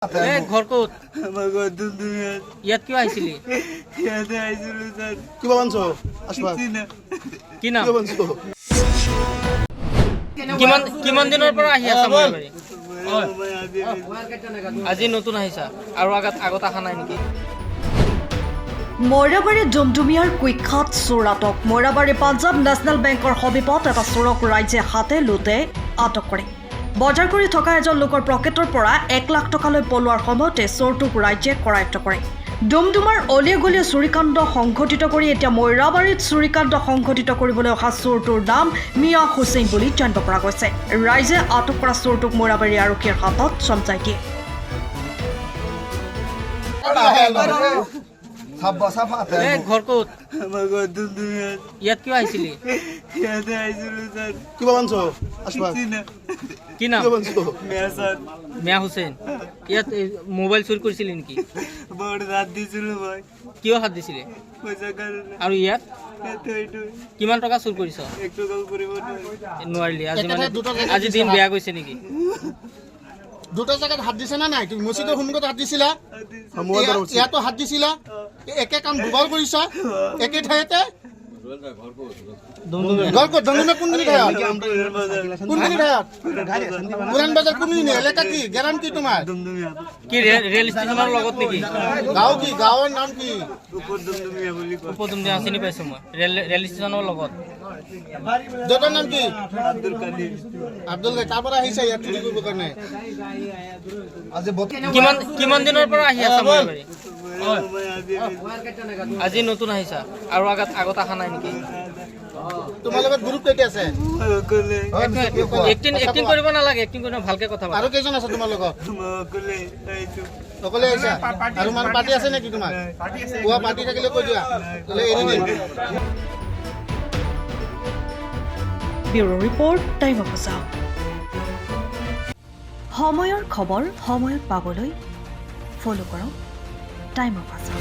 ঘৰ ক'ত? আমাৰ ঘৰ দুমদুমীয়াত। ইয়াত কিয় আহিছিলি? ইয়াতে আহিছিলো স্যাৰ। কিবা বানছ আশফাক কি নাম? কিবা বানছ কিমান দিনৰ পৰা আহি আছা মৰাবাৰী? মই আজি নতুন আহিছা আৰু আগত অহা নাই নেকি? মৰাবাৰী ডুমডুমিয়াৰ কুখ্যাত চোৰ আটক। মৰাবাৰী পাঞ্জাৱ নেশ্যনেল বেংকৰ সমীপত এটা চোৰক ৰাইজে হাতে লোটে আটক কৰে। বজাৰ কৰি থকা এজন লোকৰ পকেটৰ পৰা 1 লাখ টকালৈ পলোৱাৰ সময়তে চোৰটোক ৰাইজে কৰায়ত্ব কৰে। ডুমডুমাৰ অলিয়ে গলিয়ে চুৰিকাণ্ড সংঘটিত কৰি এতিয়া মৰাবাৰীত চুৰিকাণ্ড সংঘটিত কৰিবলৈ অহা চোৰটোৰ নাম মিয়া হুছেইন বুলি জানিব পৰা গৈছে। ৰাইজে আটক কৰা চোৰটোক মৰাবাৰী আৰক্ষীৰ হাতত চমজাই দিয়ে। ঘৰ ক'ত? আমাৰ ঘৰ দুমদুমীয়াত। ইয়াত কিয় আহিছিলি? ইয়াতে আহিছিলো স্যার। কিবা বানছ আশফাক কি নাম? কিবা বানছ মেয়া স্যার। মিয়া হুছেইন। ইয়াত মোবাইল চুৰি কৰিছিলি নেকি? বড় ৰাত দিছিলো ভাই। কিয় হাত দিছিলে? পয়সা কাৰণে। আৰু ইয়াত এইটো কিমান টকা চুৰ কৰিছ? একটু কাম কৰিব নোৱাৰিলি আজি দিন বেয়া গৈছে নেকি? দুটা জায়গাত হাত দিছে না নাই? তুমি মসজিদের সন্মুখত হাত দিছিলা, নোৱাৰিলি। ইয়াতো হাত দিছিলা, একে কাম দুবাৰ কৰিছা একে ঠাইতে। ঘৰ ক'ত? দমদমে কোনখিনি ঠাইত? কোনখিনি ঠাইত? পুৰাণ বাজাৰ কোনখিনি এলেকা? কি গেৰাম কি তোমাৰ? দুমদুমীয়া। কি ৰেল ষ্টেচনৰ লগত নেকি? গাঁও কি? গাঁৱৰ নাম কি? উপৰ দুমদুমীয়া বুলি কয়। উপদুমদিয়া চিনি পাইছো মই। ৰেল ষ্টেচনৰ লগত। দেউতাৰ নাম কি? আব্দুল কাদিৰ। আব্দুল কাদিৰ। তাৰ পৰা আহিছা ইয়াত চুৰি কৰিবৰ কাৰণে? আজি কিমান দিনৰ পৰা আহি আছা মৰাবাৰী? মই আজি নতুন আহিছা আৰু আগত অহা নাই নেকি? তোমাৰ লগত গ্ৰুপ কেইটা আছে? অকলে এক্টিং কৰিব নালাগে, এক্টিং কৰিব ভালকে কথা আৰু পাতা। কেইজন আছে তোমাৰ লগত? মই অকলে আহিছো। অকলে আহিছা? আৰু মানে পাৰ্টি আছে নেকি তোমাৰ? পুৱা পাৰ্টি থাকিলে কৈ দিয়া, নহ'লে এৰি দিম। Bureau report, time of Assam. সময়ৰ খবৰ সময়ত পাবলৈ ফ'ল' কৰক টাইম অফ আছাম।